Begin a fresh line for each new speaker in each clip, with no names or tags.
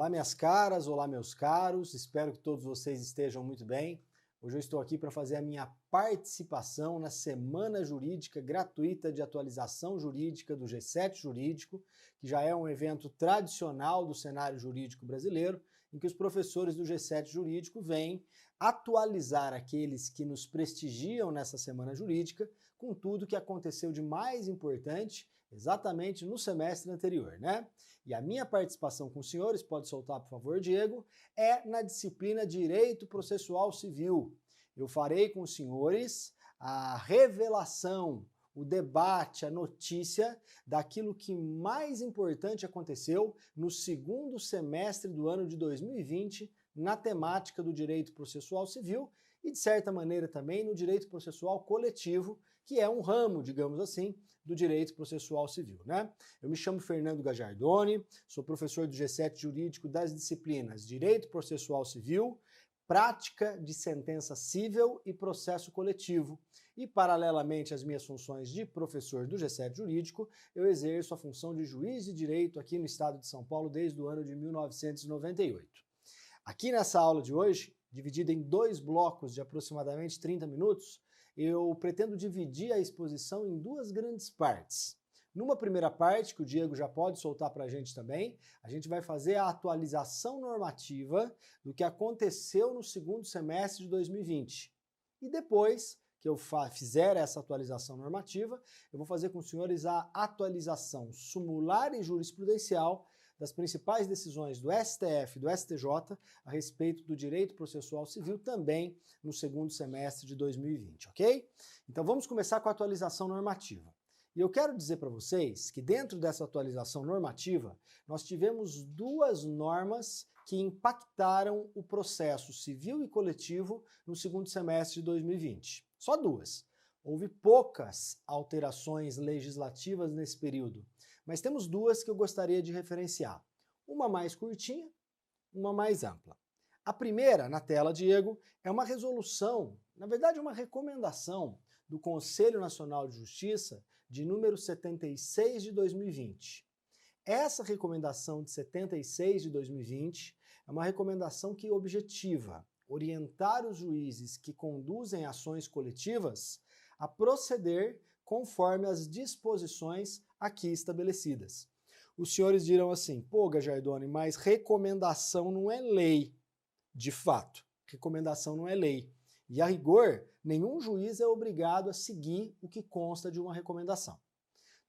Olá, minhas caras, olá, meus caros, espero que todos vocês estejam muito bem. Hoje eu estou aqui para fazer a minha participação na Semana Jurídica Gratuita de Atualização Jurídica do G7 Jurídico, que já é um evento tradicional do cenário jurídico brasileiro, em que os professores do G7 Jurídico vêm atualizar aqueles que nos prestigiam nessa Semana Jurídica com tudo que aconteceu de mais importante exatamente no semestre anterior, né? E a minha participação com os senhores, pode soltar por favor, Diego, é na disciplina Direito Processual Civil. Eu farei com os senhores a revelação, o debate, a notícia daquilo que mais importante aconteceu no segundo semestre do ano de 2020 na temática do direito processual civil e, de certa maneira, também no direito processual coletivo, que é um ramo, digamos assim, do direito processual civil, né? Eu me chamo Fernando Gagliardoni, sou professor do G7 Jurídico das disciplinas Direito Processual Civil, Prática de Sentença Cível e Processo Coletivo. E, paralelamente às minhas funções de professor do G7 Jurídico, eu exerço a função de juiz de direito aqui no estado de São Paulo desde o ano de 1998. Aqui nessa aula de hoje, dividida em dois blocos de aproximadamente 30 minutos, eu pretendo dividir a exposição em duas grandes partes. Numa primeira parte, que o Diego já pode soltar para a gente também, a gente vai fazer a atualização normativa do que aconteceu no segundo semestre de 2020. E depois que eu fizer essa atualização normativa, eu vou fazer com os senhores a atualização sumular e jurisprudencial das principais decisões do STF e do STJ a respeito do direito processual civil também no segundo semestre de 2020, ok? Então vamos começar com a atualização normativa. E eu quero dizer para vocês que dentro dessa atualização normativa, nós tivemos duas normas que impactaram o processo civil e coletivo no segundo semestre de 2020. Só duas. Houve poucas alterações legislativas nesse período, mas temos duas que eu gostaria de referenciar. Uma mais curtinha, uma mais ampla. A primeira, na tela, Diego, é uma resolução, na verdade uma recomendação do Conselho Nacional de Justiça de número 76 de 2020. Essa recomendação de 76 de 2020 é uma recomendação que objetiva orientar os juízes que conduzem ações coletivas a proceder conforme as disposições aqui estabelecidas. Os senhores dirão assim, pô, Gagliardoni, mas recomendação não é lei. De fato, recomendação não é lei. E a rigor, nenhum juiz é obrigado a seguir o que consta de uma recomendação.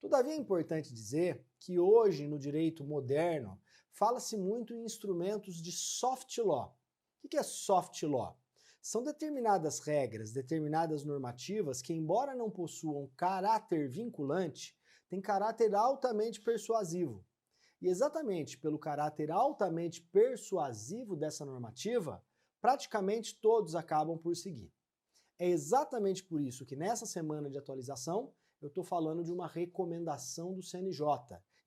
Todavia é importante dizer que hoje, no direito moderno, fala-se muito em instrumentos de soft law. O que é soft law? São determinadas regras, determinadas normativas que, embora não possuam caráter vinculante, têm caráter altamente persuasivo. E exatamente pelo caráter altamente persuasivo dessa normativa, praticamente todos acabam por seguir. É exatamente por isso que nessa semana de atualização eu estou falando de uma recomendação do CNJ,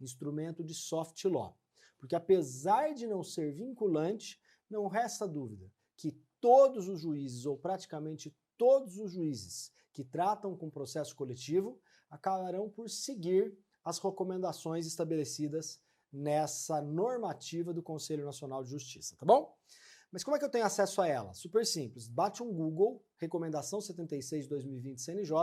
instrumento de soft law. Porque apesar de não ser vinculante, não resta dúvida que todos os juízes, ou praticamente todos os juízes que tratam com processo coletivo, acabarão por seguir as recomendações estabelecidas nessa normativa do Conselho Nacional de Justiça, tá bom? Mas como é que eu tenho acesso a ela? Super simples, bate um Google, recomendação 76 de 2020 CNJ,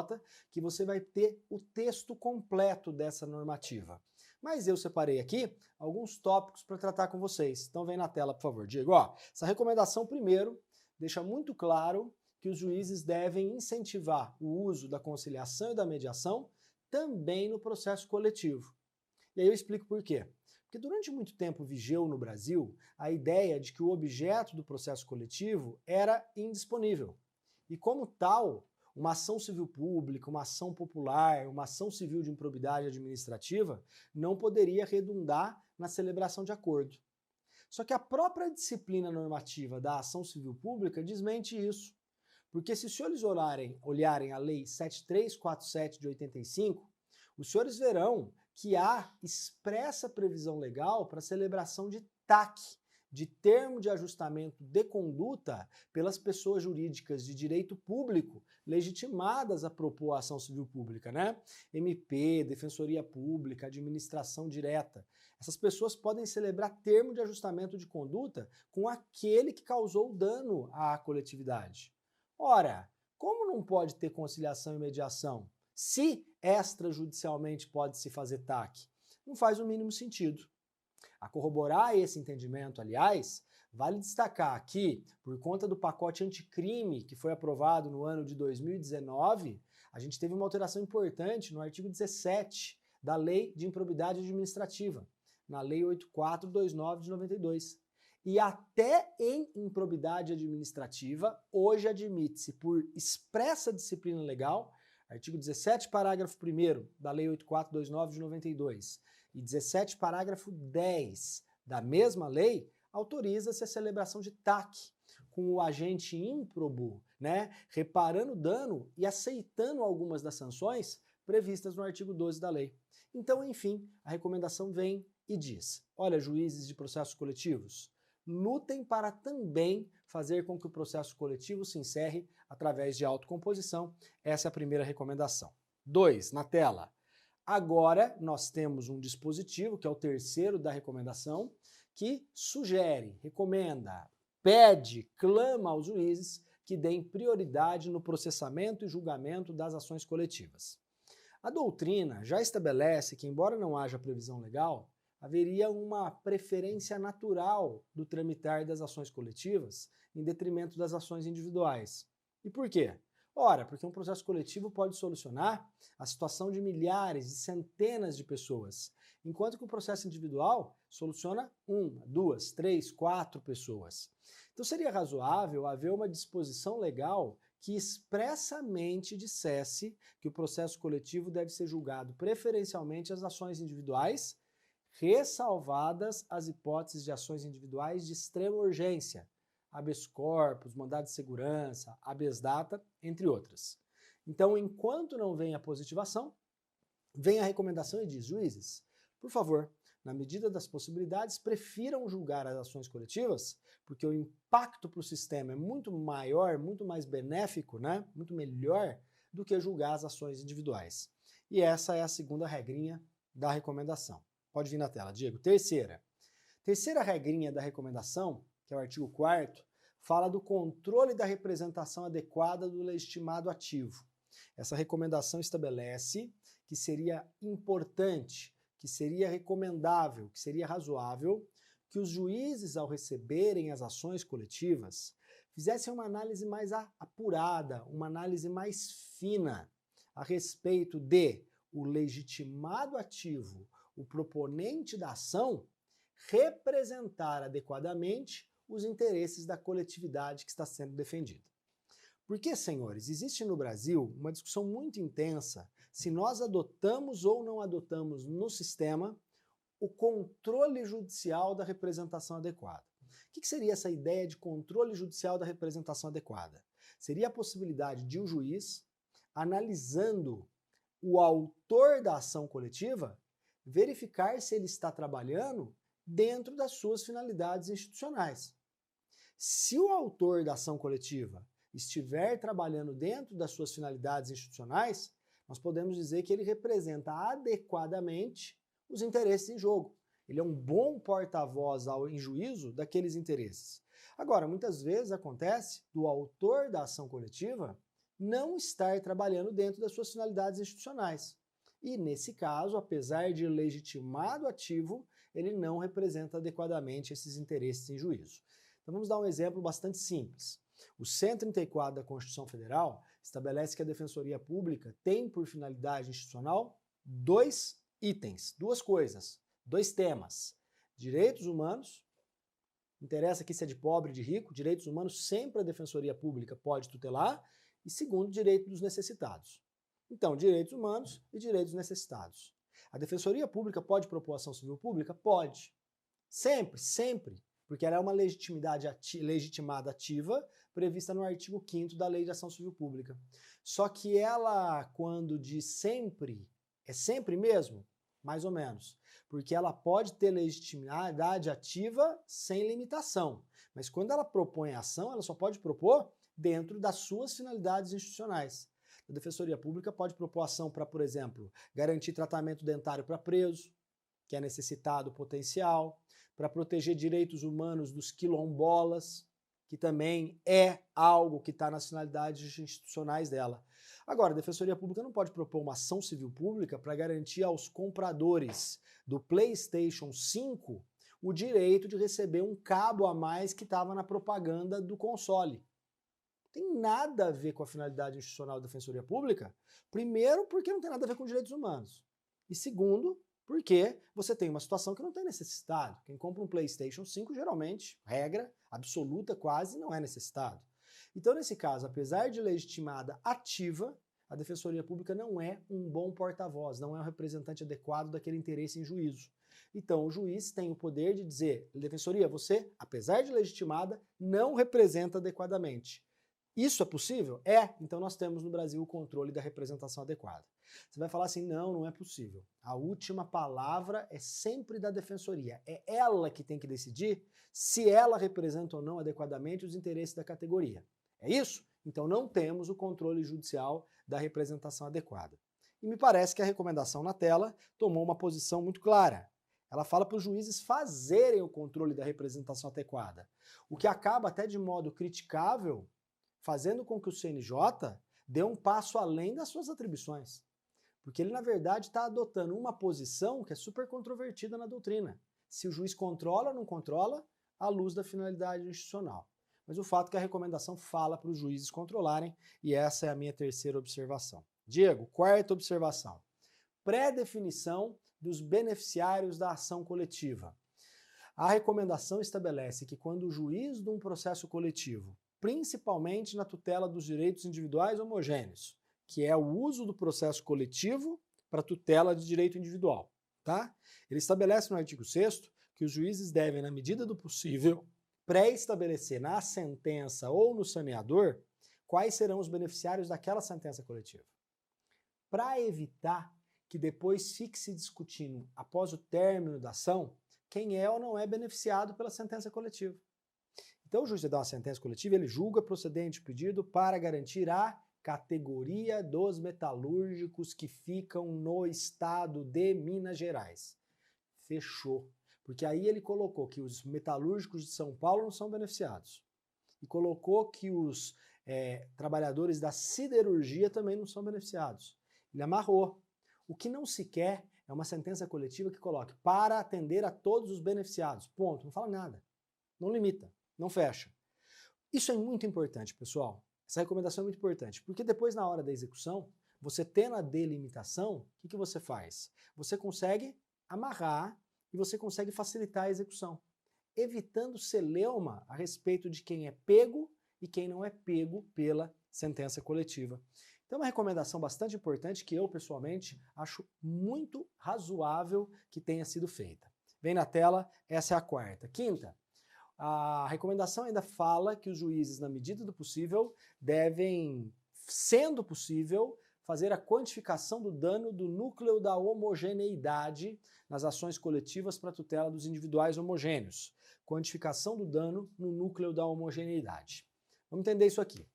que você vai ter o texto completo dessa normativa. Mas eu separei aqui alguns tópicos para tratar com vocês. Então vem na tela, por favor. Diego, ó, essa recomendação primeiro deixa muito claro que os juízes devem incentivar o uso da conciliação e da mediação também no processo coletivo. E aí eu explico por quê. Porque durante muito tempo vigeu no Brasil a ideia de que o objeto do processo coletivo era indisponível. E como tal, uma ação civil pública, uma ação popular, uma ação civil de improbidade administrativa não poderia redundar na celebração de acordo. Só que a própria disciplina normativa da ação civil pública desmente isso. Porque se os senhores olharem a Lei 7347 de 85, os senhores verão que há expressa previsão legal para a celebração de TAC, de termo de ajustamento de conduta pelas pessoas jurídicas de direito público legitimadas a propor a ação civil pública, né? MP, Defensoria Pública, Administração Direta. Essas pessoas podem celebrar termo de ajustamento de conduta com aquele que causou o dano à coletividade. Ora, como não pode ter conciliação e mediação se extrajudicialmente pode-se fazer TAC? Não faz o mínimo sentido. A corroborar esse entendimento, aliás, vale destacar que, por conta do pacote anticrime que foi aprovado no ano de 2019, a gente teve uma alteração importante no artigo 17 da Lei de Improbidade Administrativa, na Lei 8429 de 92. E até em improbidade administrativa, hoje admite-se por expressa disciplina legal, artigo 17, parágrafo 1º da Lei 8429 de 92, e 17, parágrafo 10 da mesma lei, autoriza-se a celebração de TAC com o agente ímprobo, né, reparando o dano e aceitando algumas das sanções previstas no artigo 12 da lei. Então, enfim, a recomendação vem e diz: olha, juízes de processos coletivos, lutem para também fazer com que o processo coletivo se encerre através de autocomposição. Essa é a primeira recomendação. 2, na tela. Agora, nós temos um dispositivo, que é o terceiro da recomendação, que sugere, recomenda, pede, clama aos juízes que deem prioridade no processamento e julgamento das ações coletivas. A doutrina já estabelece que, embora não haja previsão legal, haveria uma preferência natural do tramitar das ações coletivas em detrimento das ações individuais. E por quê? Ora, porque um processo coletivo pode solucionar a situação de milhares, de centenas de pessoas, enquanto que o processo individual soluciona 1, 2, 3, 4 pessoas. Então seria razoável haver uma disposição legal que expressamente dissesse que o processo coletivo deve ser julgado preferencialmente as ações individuais, ressalvadas as hipóteses de ações individuais de extrema urgência, habeas corpus, mandado de segurança, habeas data, entre outras. Então, enquanto não vem a positivação, vem a recomendação e diz: juízes, por favor, na medida das possibilidades, prefiram julgar as ações coletivas, porque o impacto para o sistema é muito maior, muito mais benéfico, né? Muito melhor do que julgar as ações individuais. E essa é a segunda regrinha da recomendação. Pode vir na tela, Diego. Terceira regrinha da recomendação, que é o artigo 4º, fala do controle da representação adequada do legitimado ativo. Essa recomendação estabelece que seria importante, que seria recomendável, que seria razoável que os juízes, ao receberem as ações coletivas, fizessem uma análise mais apurada, uma análise mais fina a respeito de o legitimado ativo, o proponente da ação, representar adequadamente os interesses da coletividade que está sendo defendida. Porque, senhores, existe no Brasil uma discussão muito intensa se nós adotamos ou não adotamos no sistema o controle judicial da representação adequada. O que seria essa ideia de controle judicial da representação adequada? Seria a possibilidade de um juiz, analisando o autor da ação coletiva, verificar se ele está trabalhando dentro das suas finalidades institucionais. Se o autor da ação coletiva estiver trabalhando dentro das suas finalidades institucionais, nós podemos dizer que ele representa adequadamente os interesses em jogo. Ele é um bom porta-voz em juízo daqueles interesses. Agora, muitas vezes acontece do autor da ação coletiva não estar trabalhando dentro das suas finalidades institucionais. E, nesse caso, apesar de legitimado ativo, ele não representa adequadamente esses interesses em juízo. Então vamos dar um exemplo bastante simples. O 134 da Constituição Federal estabelece que a Defensoria Pública tem por finalidade institucional 2 itens, 2 coisas, 2 temas. Direitos humanos, interessa aqui se é de pobre, de rico, direitos humanos sempre a Defensoria Pública pode tutelar, e segundo, direito dos necessitados. Então, direitos humanos e direitos necessitados. A Defensoria Pública pode propor ação civil pública? Pode. Sempre, sempre. Porque ela é uma legitimada ativa prevista no artigo 5º da Lei de Ação Civil Pública. Só que ela, quando diz sempre, é sempre mesmo? mais ou menos. Porque ela pode ter legitimidade ativa sem limitação. Mas quando ela propõe ação, ela só pode propor dentro das suas finalidades institucionais. A Defensoria Pública pode propor ação para, por exemplo, garantir tratamento dentário para preso, que é necessitado potencial, para proteger direitos humanos dos quilombolas, que também é algo que está nas finalidades institucionais dela. Agora, a Defensoria Pública não pode propor uma ação civil pública para garantir aos compradores do PlayStation 5 o direito de receber um cabo a mais que estava na propaganda do console. Não tem nada a ver com a finalidade institucional da Defensoria Pública. Primeiro, porque não tem nada a ver com direitos humanos. E segundo, porque você tem uma situação que não tem necessidade. Quem compra um PlayStation 5, geralmente, regra absoluta quase, não é necessitado. Então, nesse caso, apesar de legitimada ativa, a Defensoria Pública não é um bom porta-voz, não é um representante adequado daquele interesse em juízo. Então, o juiz tem o poder de dizer, Defensoria, você, apesar de legitimada, não representa adequadamente. Isso é possível? É. Então nós temos no Brasil o controle da representação adequada. Você vai falar assim, não, não é possível. A última palavra é sempre da Defensoria. É ela que tem que decidir se ela representa ou não adequadamente os interesses da categoria. É isso? Então não temos o controle judicial da representação adequada. E me parece que a recomendação na tela tomou uma posição muito clara. Ela fala para os juízes fazerem o controle da representação adequada, o que acaba até de modo criticável, fazendo com que o CNJ dê um passo além das suas atribuições. Porque ele, na verdade, está adotando uma posição que é super controvertida na doutrina. Se o juiz controla ou não controla, à luz da finalidade institucional. Mas o fato é que a recomendação fala para os juízes controlarem, e essa é a minha terceira observação. Diego, quarta observação. Pré-definição dos beneficiários da ação coletiva. A recomendação estabelece que quando o juiz de um processo coletivo, principalmente na tutela dos direitos individuais homogêneos, que é o uso do processo coletivo para tutela de direito individual, tá? Ele estabelece no artigo 6º que os juízes devem, na medida do possível, pré-estabelecer na sentença ou no saneador quais serão os beneficiários daquela sentença coletiva. Para evitar que depois fique se discutindo, após o término da ação, quem é ou não é beneficiado pela sentença coletiva. Então o juiz dá uma sentença coletiva, ele julga procedente o pedido para garantir a categoria dos metalúrgicos que ficam no estado de Minas Gerais. Fechou. Porque aí ele colocou que os metalúrgicos de São Paulo não são beneficiados. E colocou que os trabalhadores da siderurgia também não são beneficiados. Ele amarrou. O que não se quer é uma sentença coletiva que coloque para atender a todos os beneficiados. Ponto. Não fala nada. Não limita. Não fecha. Isso é muito importante, pessoal. Essa recomendação é muito importante, porque depois, na hora da execução, você tendo a delimitação, o que você faz? Você consegue amarrar e você consegue facilitar a execução, evitando celeuma a respeito de quem é pego e quem não é pego pela sentença coletiva. Então é uma recomendação bastante importante que eu, pessoalmente, acho muito razoável que tenha sido feita. Vem na tela, essa é a quarta. Quinta, a recomendação ainda fala que os juízes, na medida do possível, devem, sendo possível, fazer a quantificação do dano do núcleo da homogeneidade nas ações coletivas para a tutela dos individuais homogêneos. Quantificação do dano no núcleo da homogeneidade. Vamos entender isso aqui.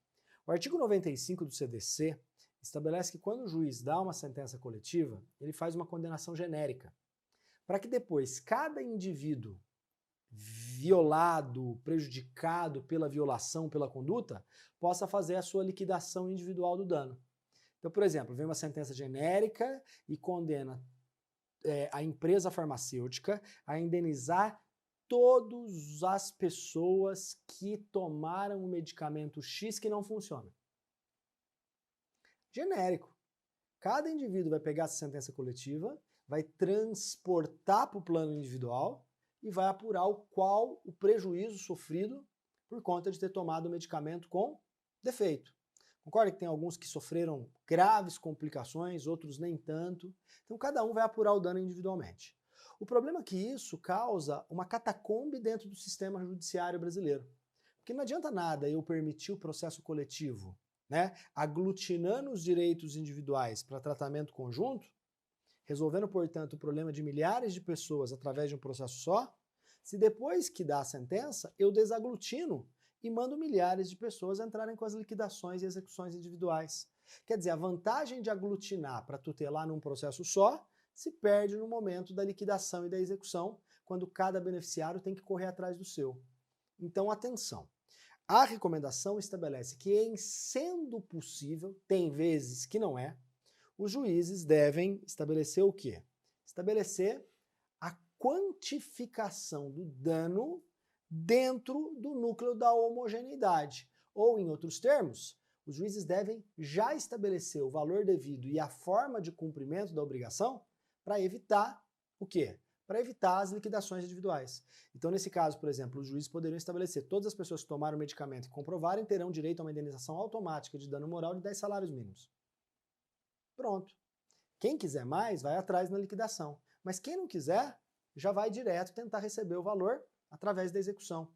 O artigo 95 do CDC estabelece que quando o juiz dá uma sentença coletiva, ele faz uma condenação genérica, para que depois cada indivíduo violado, prejudicado pela violação, pela conduta, possa fazer a sua liquidação individual do dano. Então, por exemplo, vem uma sentença genérica e condena a empresa farmacêutica a indenizar todas as pessoas que tomaram o medicamento X que não funciona. Genérico. Cada indivíduo vai pegar essa sentença coletiva, vai transportar para o plano individual e vai apurar qual o prejuízo sofrido por conta de ter tomado o medicamento com defeito. Concorda que tem alguns que sofreram graves complicações, outros nem tanto. Então cada um vai apurar o dano individualmente. O problema é que isso causa uma catacombe dentro do sistema judiciário brasileiro. Porque não adianta nada eu permitir o processo coletivo, né, aglutinando os direitos individuais para tratamento conjunto, resolvendo, portanto, o problema de milhares de pessoas através de um processo só, se depois que dá a sentença, eu desaglutino e mando milhares de pessoas entrarem com as liquidações e execuções individuais. Quer dizer, a vantagem de aglutinar para tutelar num processo só se perde no momento da liquidação e da execução, quando cada beneficiário tem que correr atrás do seu. Então, atenção. A recomendação estabelece que, em sendo possível, tem vezes que não é, os juízes devem estabelecer o quê? Estabelecer a quantificação do dano dentro do núcleo da homogeneidade. Ou, em outros termos, os juízes devem já estabelecer o valor devido e a forma de cumprimento da obrigação para evitar o quê? Para evitar as liquidações individuais. Então, nesse caso, por exemplo, os juízes poderiam estabelecer: todas as pessoas que tomaram o medicamento e comprovarem terão direito a uma indenização automática de dano moral de 10 salários mínimos. Pronto. Quem quiser mais, vai atrás na liquidação. Mas quem não quiser, já vai direto tentar receber o valor através da execução.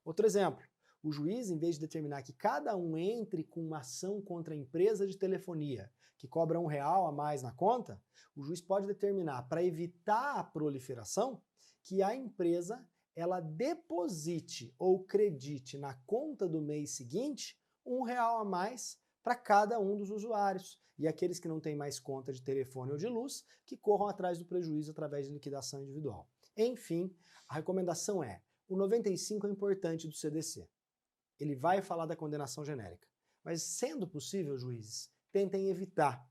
Outro exemplo: o juiz, em vez de determinar que cada um entre com uma ação contra a empresa de telefonia, que cobra R$1 a mais na conta, o juiz pode determinar, para evitar a proliferação, que a empresa ela deposite ou credite na conta do mês seguinte R$1 a mais para cada um dos usuários. E aqueles que não têm mais conta de telefone ou de luz, que corram atrás do prejuízo através de liquidação individual. Enfim, a recomendação é: o 95 é importante do CDC. Ele vai falar da condenação genérica. Mas, sendo possível, juízes, tentem evitar,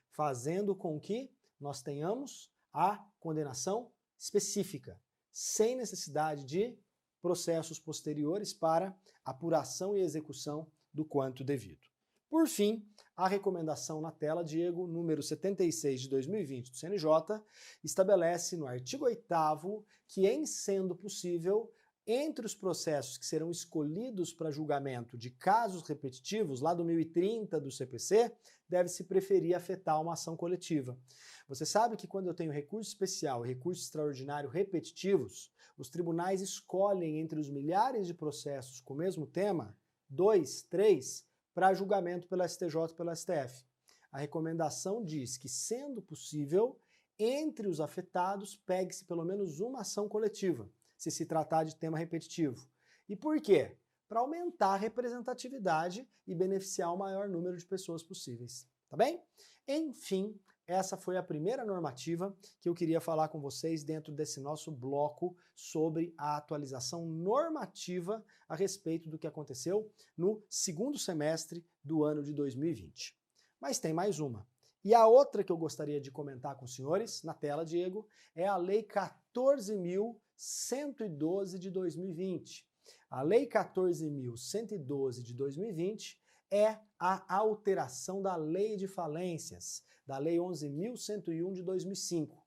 fazendo com que nós tenhamos a condenação específica, sem necessidade de processos posteriores para apuração e execução do quanto devido. Por fim, a recomendação na tela, Diego, número 76 de 2020 do CNJ, estabelece no artigo 8º que, em sendo possível, entre os processos que serão escolhidos para julgamento de casos repetitivos, lá do 1030 do CPC, deve-se preferir afetar uma ação coletiva. Você sabe que quando eu tenho recurso especial e recurso extraordinário repetitivos, os tribunais escolhem entre os milhares de processos com o mesmo tema, 2, 3, para julgamento pela STJ e pela STF. A recomendação diz que, sendo possível, entre os afetados, pegue-se pelo menos uma ação coletiva, se tratar de tema repetitivo. E por quê? Para aumentar a representatividade e beneficiar o maior número de pessoas possíveis. Tá bem? Enfim, essa foi a primeira normativa que eu queria falar com vocês dentro desse nosso bloco sobre a atualização normativa a respeito do que aconteceu no segundo semestre do ano de 2020. Mas tem mais uma. E a outra que eu gostaria de comentar com os senhores, na tela, Diego, é a Lei 14.112 de 2020. A Lei 14.112 de 2020 é a alteração da Lei de Falências, da Lei 11.101 de 2005.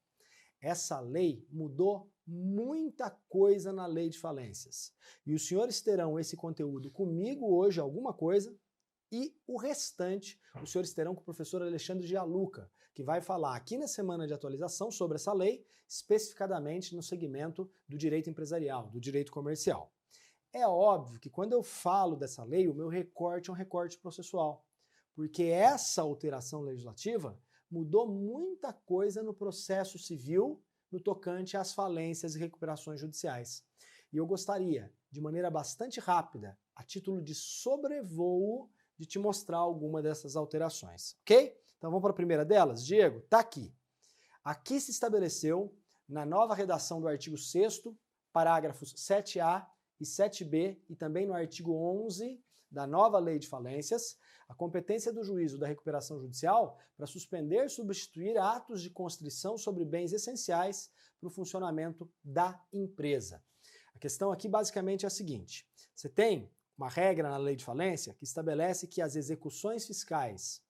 Essa lei mudou muita coisa na Lei de Falências. E os senhores terão esse conteúdo comigo hoje, alguma coisa, e o restante os senhores terão com o professor Alexandre Gianluca, que vai falar aqui na semana de atualização sobre essa lei, especificadamente no segmento do direito empresarial, do direito comercial. É óbvio que quando eu falo dessa lei, o meu recorte é um recorte processual, porque essa alteração legislativa mudou muita coisa no processo civil no tocante às falências e recuperações judiciais. E eu gostaria, de maneira bastante rápida, a título de sobrevoo, de te mostrar alguma dessas alterações, ok? Então vamos para a primeira delas? Diego, tá aqui. Aqui se estabeleceu, na nova redação do artigo 6º, parágrafos 7A e 7B, e também no artigo 11 da nova Lei de Falências, a competência do juízo da recuperação judicial para suspender e substituir atos de constrição sobre bens essenciais para o funcionamento da empresa. A questão aqui basicamente é a seguinte: você tem uma regra na Lei de Falência que estabelece que as execuções fiscais,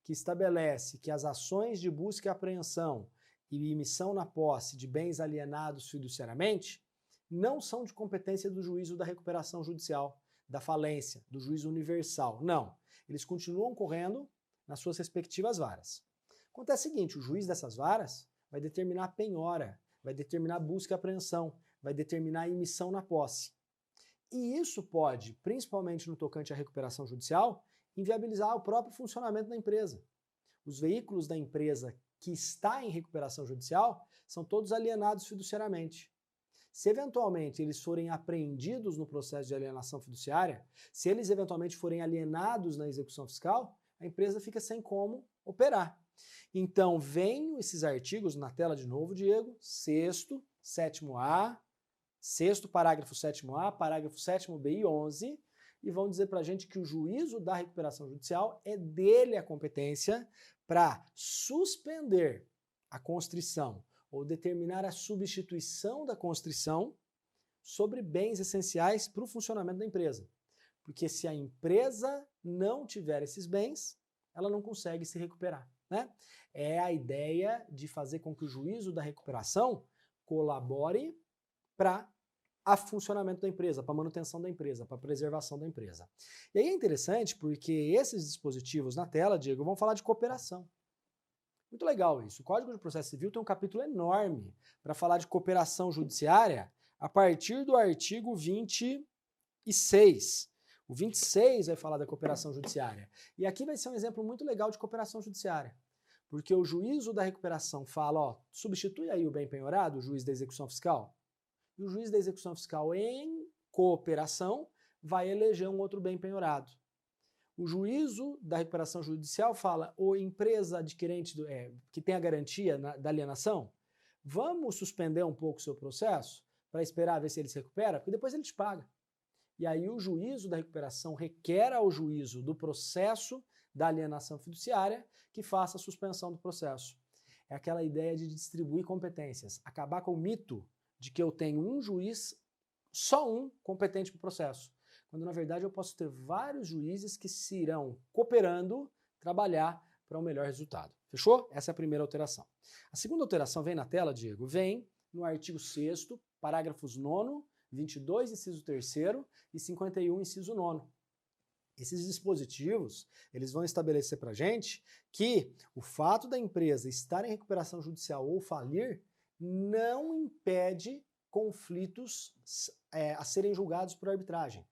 que estabelece que as ações de busca e apreensão e emissão na posse de bens alienados fiduciariamente não são de competência do juízo da recuperação judicial, da falência, do juízo universal. Não. Eles continuam correndo nas suas respectivas varas. Acontece o seguinte: o juiz dessas varas vai determinar a penhora, vai determinar a busca e apreensão, vai determinar a emissão na posse. E isso pode, principalmente no tocante à recuperação judicial, inviabilizar o próprio funcionamento da empresa. Os veículos da empresa que está em recuperação judicial são todos alienados fiduciariamente. Se eventualmente eles forem apreendidos no processo de alienação fiduciária, se eles eventualmente forem alienados na execução fiscal, a empresa fica sem como operar. Então, venham esses artigos na tela de novo, Diego, 6º, 7º-A, 6º, parágrafo 7º-A, parágrafo 7º-B e 11, e vão dizer para a gente que o juízo da recuperação judicial é dele a competência para suspender a constrição ou determinar a substituição da constrição sobre bens essenciais para o funcionamento da empresa. Porque se a empresa não tiver esses bens, ela não consegue se recuperar, né? É a ideia de fazer com que o juízo da recuperação colabore para o funcionamento da empresa, para a manutenção da empresa, para a preservação da empresa. E aí é interessante porque esses dispositivos na tela, Diego, vão falar de cooperação. Muito legal isso. O Código de Processo Civil tem um capítulo enorme para falar de cooperação judiciária a partir do artigo 26. O 26 vai falar da cooperação judiciária. E aqui vai ser um exemplo muito legal de cooperação judiciária. Porque o juízo da recuperação fala, ó, substitui aí o bem penhorado, o juiz da execução fiscal. E o juiz da execução fiscal, em cooperação, vai eleger um outro bem penhorado. O juízo da recuperação judicial fala, ou empresa adquirente que tem a garantia da alienação, vamos suspender um pouco o seu processo para esperar ver se ele se recupera, porque depois ele te paga. E aí o juízo da recuperação requer ao juízo do processo da alienação fiduciária que faça a suspensão do processo. É aquela ideia de distribuir competências, acabar com o mito de que eu tenho um juiz, só um, competente para o processo. Quando na verdade eu posso ter vários juízes que se irão cooperando trabalhar para um melhor resultado. Fechou? Essa é a primeira alteração. A segunda alteração vem na tela, Diego, vem no artigo 6º, parágrafos 9º, 22, inciso 3º e 51, inciso 9º. Esses dispositivos, eles vão estabelecer para a gente que o fato da empresa estar em recuperação judicial ou falir não impede conflitos a serem julgados por arbitragem.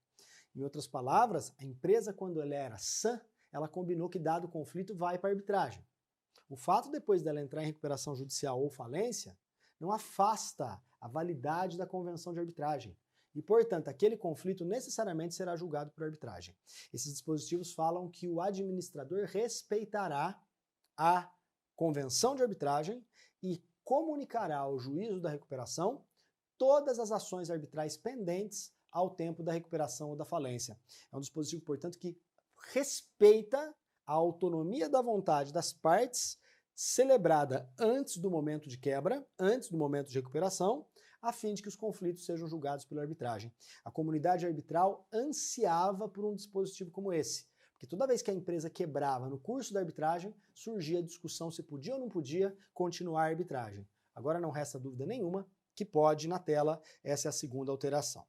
Em outras palavras, a empresa, quando ela era sã, ela combinou que, dado o conflito, vai para a arbitragem. O fato depois dela entrar em recuperação judicial ou falência não afasta a validade da convenção de arbitragem. E, portanto, aquele conflito necessariamente será julgado por arbitragem. Esses dispositivos falam que o administrador respeitará a convenção de arbitragem e comunicará ao juízo da recuperação todas as ações arbitrais pendentes ao tempo da recuperação ou da falência. É um dispositivo, portanto, que respeita a autonomia da vontade das partes celebrada antes do momento de quebra, antes do momento de recuperação, a fim de que os conflitos sejam julgados pela arbitragem. A comunidade arbitral ansiava por um dispositivo como esse, porque toda vez que a empresa quebrava no curso da arbitragem, surgia a discussão se podia ou não podia continuar a arbitragem. Agora não resta dúvida nenhuma que pode, na tela, essa é a segunda alteração.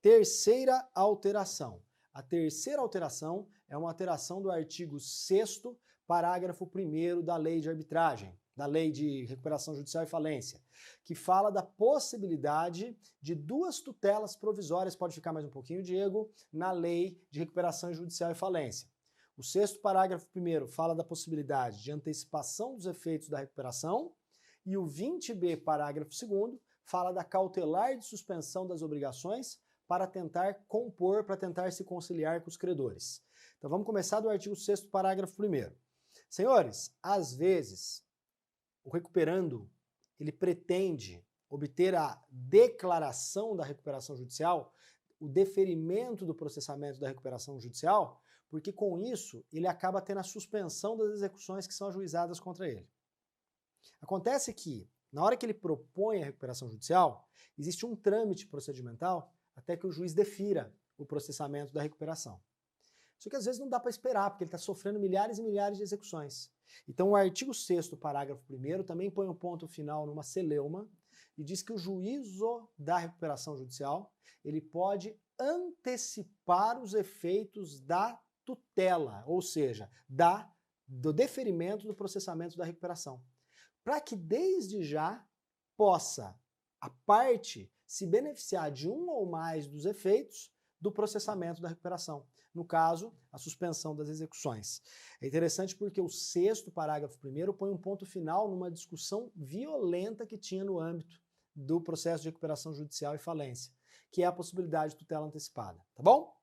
Terceira alteração. A terceira alteração é uma alteração do artigo 6º, parágrafo 1º da Lei de Arbitragem, da Lei de Recuperação Judicial e Falência, que fala da possibilidade de 2 tutelas provisórias, pode ficar mais um pouquinho, Diego, na Lei de Recuperação Judicial e Falência. O 6º parágrafo 1º fala da possibilidade de antecipação dos efeitos da recuperação e o 20b, parágrafo 2º, fala da cautelar de suspensão das obrigações para tentar compor, para tentar se conciliar com os credores. Então vamos começar do artigo 6º, parágrafo 1º. Senhores, às vezes, o recuperando, ele pretende obter a declaração da recuperação judicial, o deferimento do processamento da recuperação judicial, porque com isso ele acaba tendo a suspensão das execuções que são ajuizadas contra ele. Acontece que, na hora que ele propõe a recuperação judicial, existe um trâmite procedimental até que o juiz defira o processamento da recuperação. Só que às vezes não dá para esperar, porque ele está sofrendo milhares e milhares de execuções. Então o artigo 6º, parágrafo 1º, também põe um ponto final numa celeuma e diz que o juízo da recuperação judicial, ele pode antecipar os efeitos da tutela, ou seja, do deferimento do processamento da recuperação, para que desde já possa a parte se beneficiar de um ou mais dos efeitos do processamento da recuperação. No caso, a suspensão das execuções. É interessante porque o 6º parágrafo 1º põe um ponto final numa discussão violenta que tinha no âmbito do processo de recuperação judicial e falência, que é a possibilidade de tutela antecipada, tá bom?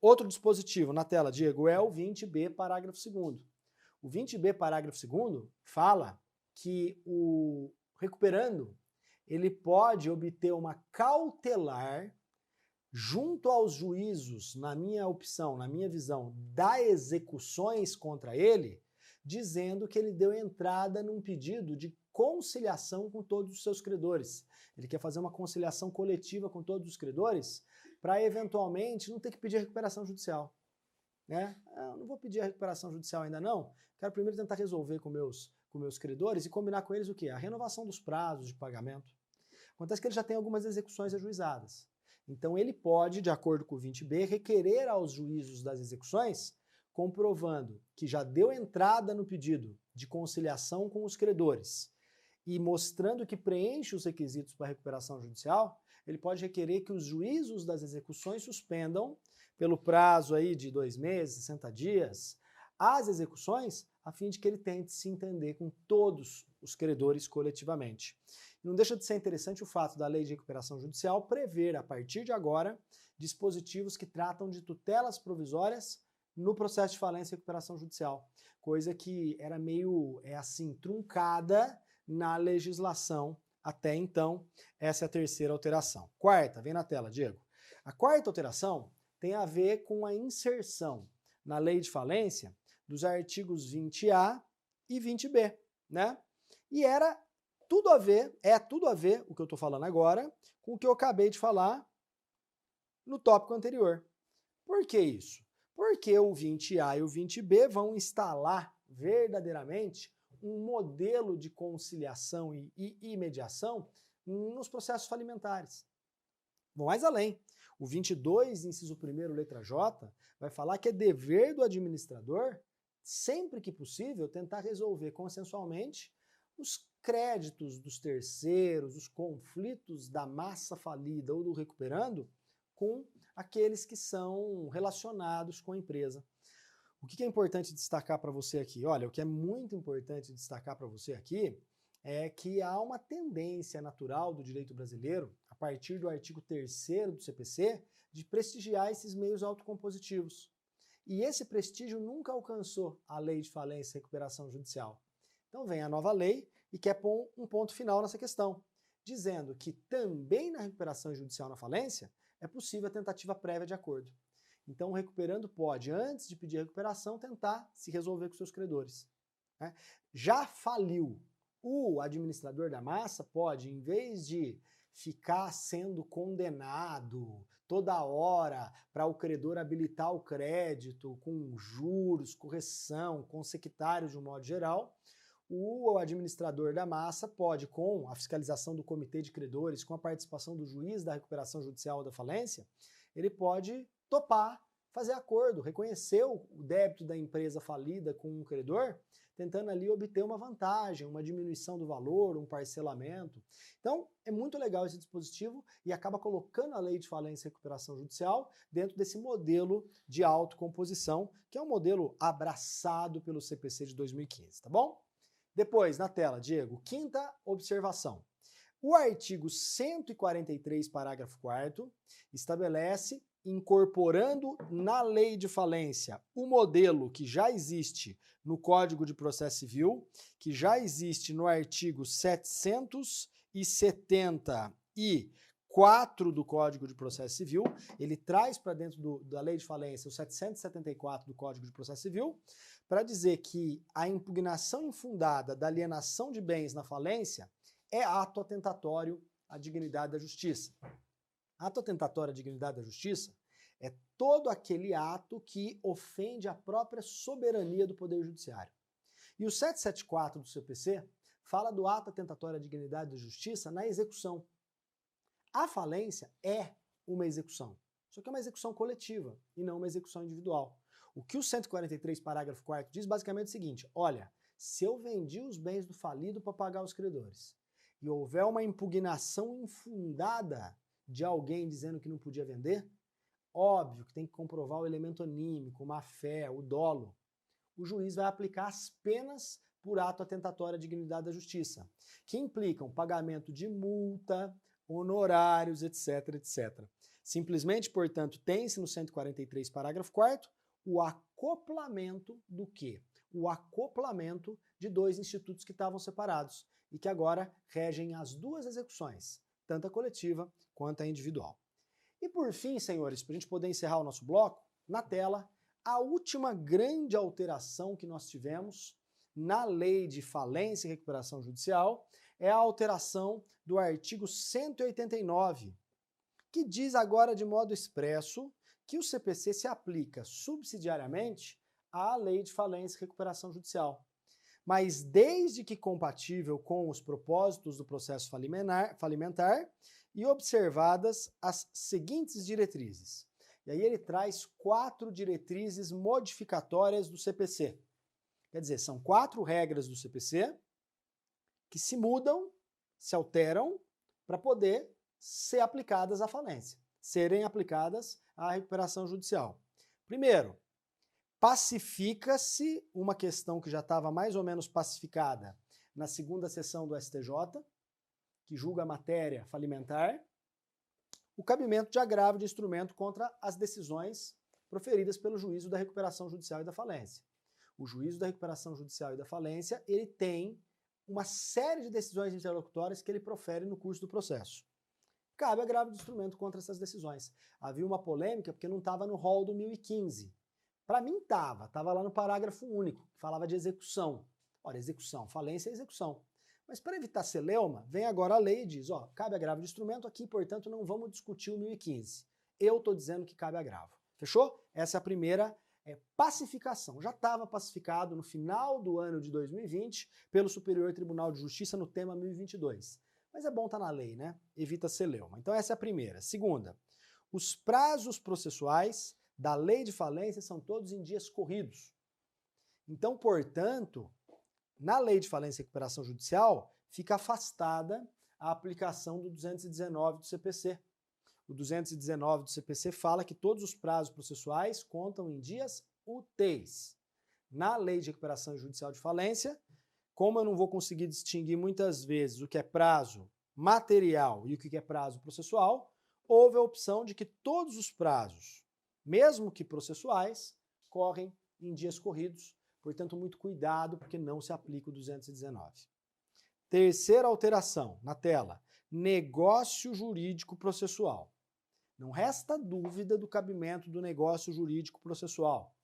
Outro dispositivo na tela, Diego, é o 20b, parágrafo 2º. O 20b, parágrafo 2º, fala que o recuperando, ele pode obter uma cautelar junto aos juízos, na minha opção, na minha visão, das execuções contra ele, dizendo que ele deu entrada num pedido de conciliação com todos os seus credores. Ele quer fazer uma conciliação coletiva com todos os credores para, eventualmente, não ter que pedir a recuperação judicial. Né? Eu não vou pedir a recuperação judicial ainda não, quero primeiro tentar resolver com meus credores e combinar com eles o quê? A renovação dos prazos de pagamento. Acontece que ele já tem algumas execuções ajuizadas. Então ele pode, de acordo com o 20b, requerer aos juízos das execuções, comprovando que já deu entrada no pedido de conciliação com os credores e mostrando que preenche os requisitos para recuperação judicial, ele pode requerer que os juízos das execuções suspendam, pelo prazo aí de 2 meses, 60 dias, as execuções, a fim de que ele tente se entender com todos os credores coletivamente. Não deixa de ser interessante o fato da Lei de Recuperação Judicial prever, a partir de agora, dispositivos que tratam de tutelas provisórias no processo de falência e recuperação judicial, coisa que era meio, truncada na legislação até então. Essa é a 3ª alteração. 4ª, vem na tela, Diego. A 4ª alteração tem a ver com a inserção na Lei de Falência dos artigos 20A e 20B, né? E era tudo a ver o que eu estou falando agora com o que eu acabei de falar no tópico anterior. Por que isso? Porque o 20A e o 20B vão instalar verdadeiramente um modelo de conciliação e mediação nos processos falimentares. Vão mais além. O 22, inciso 1º, letra J, vai falar que é dever do administrador, sempre que possível, tentar resolver consensualmente os créditos dos terceiros, os conflitos da massa falida ou do recuperando com aqueles que são relacionados com a empresa. O que é importante destacar para você aqui? Olha, o que é muito importante destacar para você aqui é que há uma tendência natural do direito brasileiro, a partir do artigo 3º do CPC, de prestigiar esses meios autocompositivos. E esse prestígio nunca alcançou a Lei de Falência e Recuperação Judicial. Então vem a nova lei e quer pôr um ponto final nessa questão, dizendo que também na recuperação judicial na falência é possível a tentativa prévia de acordo. Então o recuperando pode, antes de pedir a recuperação, tentar se resolver com seus credores. Né? Já faliu, o administrador da massa pode, em vez de ficar sendo condenado toda hora para o credor habilitar o crédito com juros, correção, consectário de um modo geral, o administrador da massa pode, com a fiscalização do comitê de credores, com a participação do juiz da recuperação judicial ou da falência, ele pode topar, fazer acordo, reconhecer o débito da empresa falida com um credor, tentando ali obter uma vantagem, uma diminuição do valor, um parcelamento. Então, é muito legal esse dispositivo e acaba colocando a Lei de Falência e Recuperação Judicial dentro desse modelo de autocomposição, que é um modelo abraçado pelo CPC de 2015, tá bom? Depois, na tela, Diego, 5ª observação. O artigo 143, parágrafo 4º, estabelece, incorporando na Lei de Falência o modelo que já existe no Código de Processo Civil, que já existe no artigo 774 do Código de Processo Civil, ele traz para dentro da Lei de Falência o 774 do Código de Processo Civil, para dizer que a impugnação infundada da alienação de bens na falência é ato atentatório à dignidade da justiça. Ato atentatório à dignidade da justiça é todo aquele ato que ofende a própria soberania do Poder Judiciário. E o 774 do CPC fala do ato atentatório à dignidade da justiça na execução. A falência é uma execução, só que é uma execução coletiva e não uma execução individual. O que o 143, parágrafo 4º diz basicamente é o seguinte: olha, se eu vendi os bens do falido para pagar os credores e houver uma impugnação infundada de alguém dizendo que não podia vender, óbvio que tem que comprovar o elemento anímico, má-fé, o dolo, o juiz vai aplicar as penas por ato atentatório à dignidade da justiça, que implicam pagamento de multa, honorários, etc, etc. Simplesmente, portanto, tem-se no 143, parágrafo 4º, o acoplamento do quê? O acoplamento de dois institutos que estavam separados e que agora regem as duas execuções, tanto a coletiva quanto a individual. E por fim, senhores, para a gente poder encerrar o nosso bloco, na tela, a última grande alteração que nós tivemos na Lei de Falência e Recuperação Judicial é a alteração do artigo 189, que diz agora de modo expresso que o CPC se aplica subsidiariamente à Lei de Falência e Recuperação Judicial, mas desde que compatível com os propósitos do processo falimentar e observadas as seguintes diretrizes. E aí ele traz 4 diretrizes modificatórias do CPC. Quer dizer, são 4 regras do CPC que se mudam, se alteram, para poder ser aplicadas à falência, serem aplicadas à recuperação judicial. Primeiro, pacifica-se uma questão que já estava mais ou menos pacificada na segunda sessão do STJ, que julga a matéria falimentar, o cabimento de agravo de instrumento contra as decisões proferidas pelo juízo da recuperação judicial e da falência. O juízo da recuperação judicial e da falência, ele tem uma série de decisões interlocutórias que ele profere no curso do processo. Cabe agravo de instrumento contra essas decisões. Havia uma polêmica porque não estava no rol do 1015. Para mim estava lá no parágrafo único, que falava de execução. Ora, execução, falência é execução. Mas para evitar celeuma, vem agora a lei e diz, ó, cabe agravo de instrumento aqui, portanto não vamos discutir o 1015. Eu estou dizendo que cabe agravo. Fechou? Essa é a primeira pacificação. Já estava pacificado no final do ano de 2020 pelo Superior Tribunal de Justiça no tema 1022. Mas é bom estar na lei, né? Evita celeuma. Então essa é a primeira. Segunda, os prazos processuais da lei de falência são todos em dias corridos. Então, portanto, na lei de falência e recuperação judicial, fica afastada a aplicação do 219 do CPC. O 219 do CPC fala que todos os prazos processuais contam em dias úteis. Na lei de recuperação judicial de falência, como eu não vou conseguir distinguir muitas vezes o que é prazo material e o que é prazo processual, houve a opção de que todos os prazos, mesmo que processuais, correm em dias corridos. Portanto, muito cuidado, porque não se aplica o 219. Terceira alteração, na tela, negócio jurídico processual. Não resta dúvida do cabimento do negócio jurídico processual.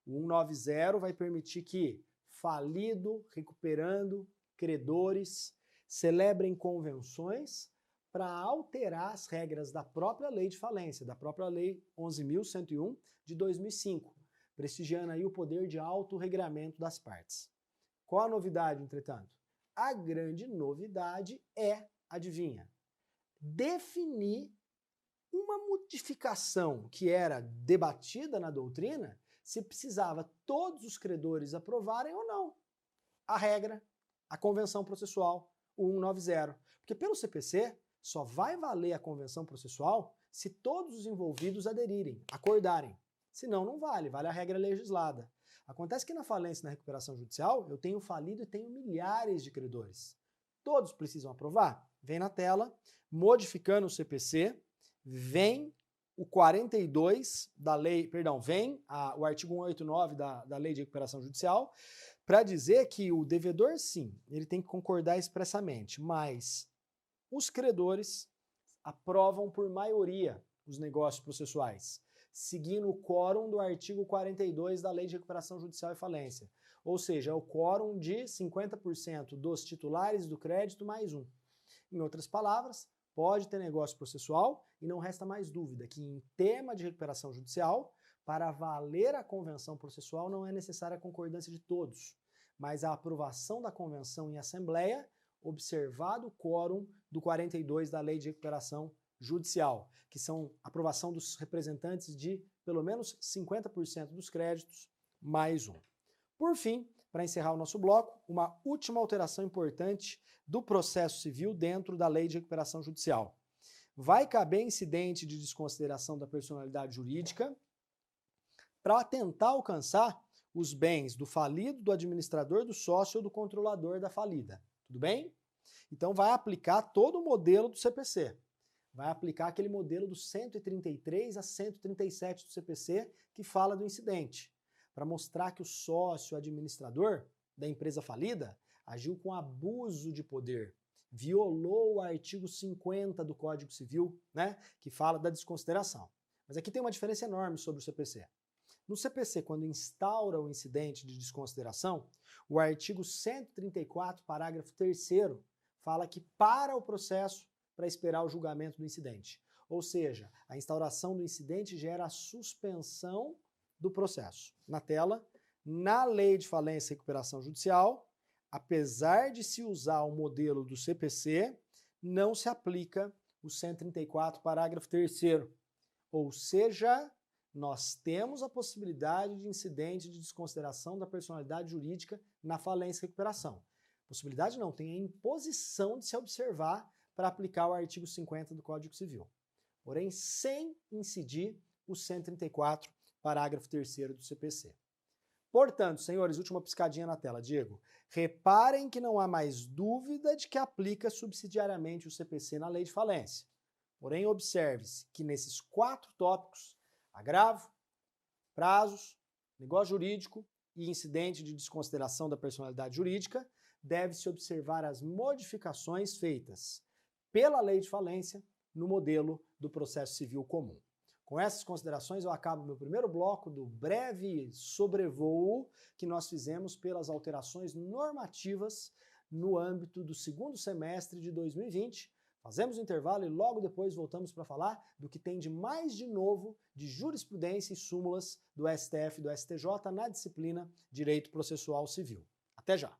O 190 vai permitir que falido, recuperando, credores, celebrem convenções para alterar as regras da própria lei de falência, da própria lei 11.101 de 2005, prestigiando aí o poder de autorregramento das partes. Qual a novidade, entretanto? A grande novidade é, adivinha, definir uma modificação que era debatida na doutrina se precisava todos os credores aprovarem ou não a regra, a convenção processual, o 190. Porque pelo CPC só vai valer a convenção processual se todos os envolvidos aderirem, acordarem. Senão não vale, vale a regra legislada. Acontece que na falência e na recuperação judicial eu tenho falido e tenho milhares de credores. Todos precisam aprovar? Vem na tela, modificando o CPC, vem o 42 da lei, perdão, vem o artigo 189 da lei de recuperação judicial, para dizer que o devedor, sim, ele tem que concordar expressamente, mas os credores aprovam por maioria os negócios processuais, seguindo o quórum do artigo 42 da Lei de Recuperação Judicial e Falência. Ou seja, é o quórum de 50% dos titulares do crédito mais um. Em outras palavras, pode ter negócio processual e não resta mais dúvida que em tema de recuperação judicial, para valer a convenção processual não é necessária a concordância de todos, mas a aprovação da convenção em assembleia, observado o quórum do 42 da Lei de Recuperação Judicial, que são aprovação dos representantes de pelo menos 50% dos créditos, mais um. Por fim, para encerrar o nosso bloco, uma última alteração importante do processo civil dentro da Lei de Recuperação Judicial. vai caber incidente de desconsideração da personalidade jurídica para tentar alcançar os bens do falido, do administrador, do sócio ou do controlador da falida. Tudo bem? Então vai aplicar todo o modelo do CPC. Vai aplicar aquele modelo do 133 a 137 do CPC que fala do incidente, para mostrar que o sócio administrador da empresa falida agiu com abuso de poder, violou o artigo 50 do Código Civil, né, que fala da desconsideração. Mas aqui tem uma diferença enorme sobre o CPC. No CPC, quando instaura o incidente de desconsideração, o artigo 134, parágrafo 3º, fala que para o processo para esperar o julgamento do incidente. Ou seja, a instauração do incidente gera a suspensão do processo. Na tela, na Lei de Falência e Recuperação Judicial, apesar de se usar o modelo do CPC, não se aplica o 134, parágrafo 3º. Ou seja, nós temos a possibilidade de incidente de desconsideração da personalidade jurídica na falência e recuperação. Possibilidade não, tem a imposição de se observar para aplicar o artigo 50 do Código Civil. Porém, sem incidir o 134, parágrafo 3º do CPC. Portanto, senhores, última piscadinha na tela, Diego. Reparem que não há mais dúvida de que aplica subsidiariamente o CPC na lei de falência. Porém, observe-se que nesses 4 tópicos, agravo, prazos, negócio jurídico e incidente de desconsideração da personalidade jurídica, deve-se observar as modificações feitas pela lei de falência no modelo do processo civil comum. Com essas considerações, eu acabo meu primeiro bloco do breve sobrevoo que nós fizemos pelas alterações normativas no âmbito do segundo semestre de 2020. Fazemos um intervalo e logo depois voltamos para falar do que tem de mais de novo de jurisprudência e súmulas do STF e do STJ na disciplina Direito Processual Civil. Até já!